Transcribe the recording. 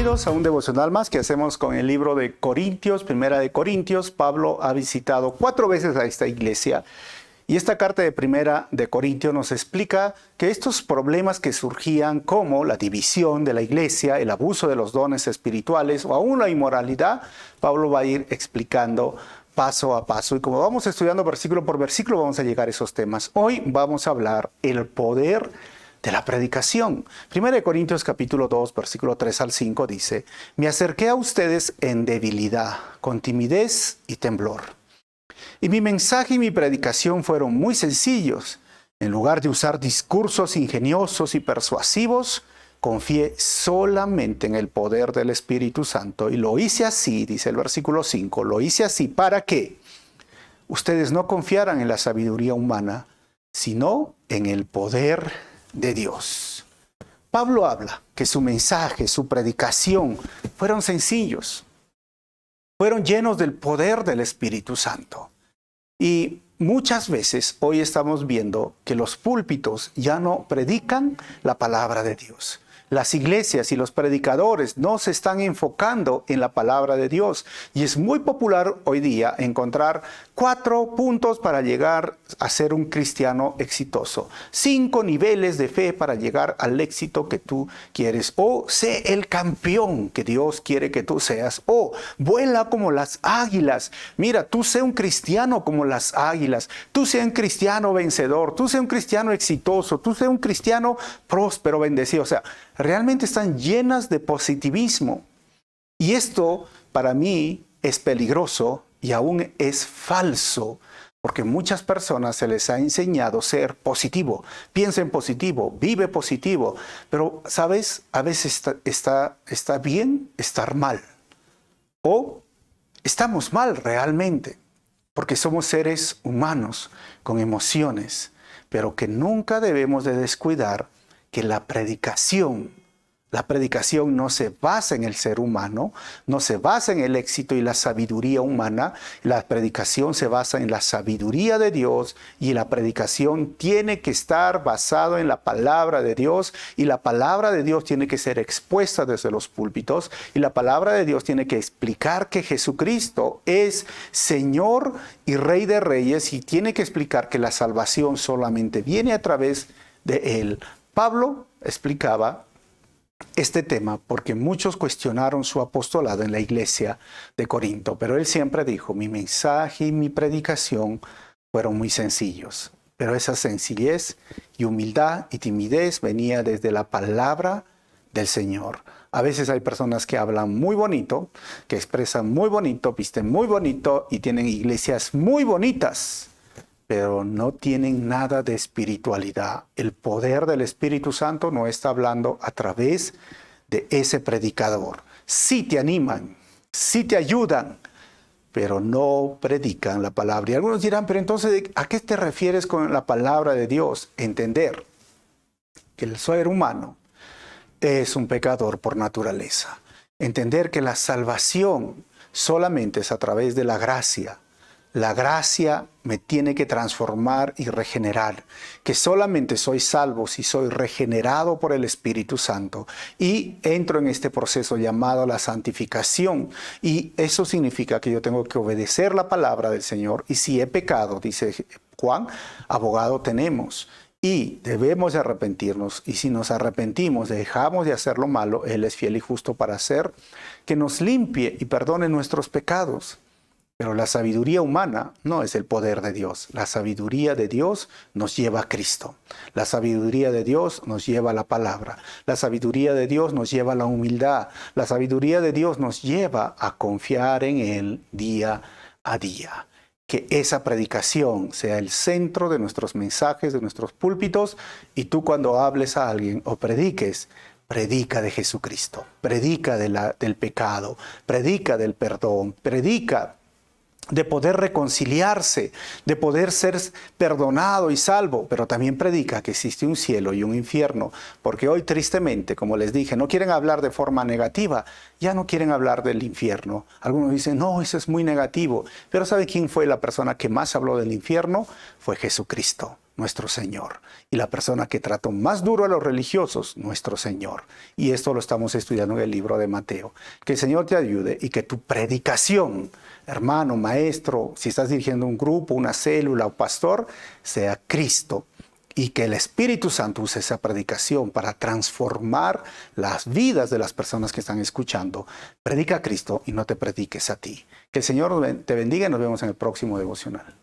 Bienvenidos a un devocional más que hacemos con el libro de Corintios, Primera de Corintios. Pablo ha visitado 4 veces a esta iglesia y esta carta de Primera de Corintios nos explica que estos problemas que surgían como la división de la iglesia, el abuso de los dones espirituales o aún la inmoralidad, Pablo va a ir explicando paso a paso. Y como vamos estudiando versículo por versículo, vamos a llegar a esos temas. Hoy vamos a hablar el poder de la predicación. 1 Corintios capítulo 2, versículo 3 al 5 dice: Me acerqué a ustedes en debilidad, con timidez y temblor. Y mi mensaje y mi predicación fueron muy sencillos. En lugar de usar discursos ingeniosos y persuasivos, confié solamente en el poder del Espíritu Santo. Y lo hice así, dice el versículo 5, lo hice así para que ustedes no confiaran en la sabiduría humana, sino en el poder de Dios. Pablo habla que su mensaje, su predicación fueron sencillos, fueron llenos del poder del Espíritu Santo. Y muchas veces hoy estamos viendo que los púlpitos ya no predican la palabra de Dios. Las iglesias y los predicadores no se están enfocando en la palabra de Dios. Y es muy popular hoy día encontrar 4 puntos para llegar a ser un cristiano exitoso. 5 niveles de fe para llegar al éxito que tú quieres. O sé el campeón que Dios quiere que tú seas. O vuela como las águilas. Mira, tú sé un cristiano como las águilas. Tú sé un cristiano vencedor. Tú sé un cristiano exitoso. Tú sé un cristiano próspero, bendecido. O sea, realmente están llenas de positivismo. Y esto para mí es peligroso y aún es falso, porque muchas personas se les ha enseñado ser positivo. Piensa en positivo, vive positivo. Pero, ¿sabes? A veces está bien estar mal. O estamos mal realmente, porque somos seres humanos con emociones, pero que nunca debemos de descuidar que la predicación no se basa en el ser humano, no se basa en el éxito y la sabiduría humana. La predicación se basa en la sabiduría de Dios y la predicación tiene que estar basada en la palabra de Dios y la palabra de Dios tiene que ser expuesta desde los púlpitos y la palabra de Dios tiene que explicar que Jesucristo es Señor y Rey de Reyes y tiene que explicar que la salvación solamente viene a través de Él. Pablo explicaba este tema porque muchos cuestionaron su apostolado en la iglesia de Corinto, pero él siempre dijo: mi mensaje y mi predicación fueron muy sencillos, pero esa sencillez y humildad y timidez venía desde la palabra del Señor. A veces hay personas que hablan muy bonito, que expresan muy bonito, visten muy bonito y tienen iglesias muy bonitas, pero no tienen nada de espiritualidad. El poder del Espíritu Santo no está hablando a través de ese predicador. Sí te animan, sí te ayudan, pero no predican la palabra. Y algunos dirán: pero entonces, ¿a qué te refieres con la palabra de Dios? Entender que el ser humano es un pecador por naturaleza. Entender que la salvación solamente es a través de la gracia. La gracia me tiene que transformar y regenerar, que solamente soy salvo si soy regenerado por el Espíritu Santo y entro en este proceso llamado la santificación. Y eso significa que yo tengo que obedecer la palabra del Señor y si he pecado, dice Juan, abogado tenemos. Y debemos de arrepentirnos, y si nos arrepentimos, dejamos de hacer lo malo, Él es fiel y justo para hacer que nos limpie y perdone nuestros pecados. Pero la sabiduría humana no es el poder de Dios. La sabiduría de Dios nos lleva a Cristo. La sabiduría de Dios nos lleva a la palabra. La sabiduría de Dios nos lleva a la humildad. La sabiduría de Dios nos lleva a confiar en Él día a día. Que esa predicación sea el centro de nuestros mensajes, de nuestros púlpitos, y tú cuando hables a alguien o prediques, predica de Jesucristo, predica del pecado, predica del perdón, predica de poder reconciliarse, de poder ser perdonado y salvo, pero también predica que existe un cielo y un infierno, porque hoy tristemente, como les dije, no quieren hablar de forma negativa, ya no quieren hablar del infierno. Algunos dicen: no, eso es muy negativo, pero ¿sabe quién fue la persona que más habló del infierno? Fue Jesucristo. nuestro Señor. Y la persona que trató más duro a los religiosos, nuestro Señor. Y esto lo estamos estudiando en el libro de Mateo. Que el Señor te ayude y que tu predicación, hermano, maestro, si estás dirigiendo un grupo, una célula o pastor, sea Cristo. Y que el Espíritu Santo use esa predicación para transformar las vidas de las personas que están escuchando. Predica a Cristo y no te prediques a ti. Que el Señor te bendiga y nos vemos en el próximo devocional.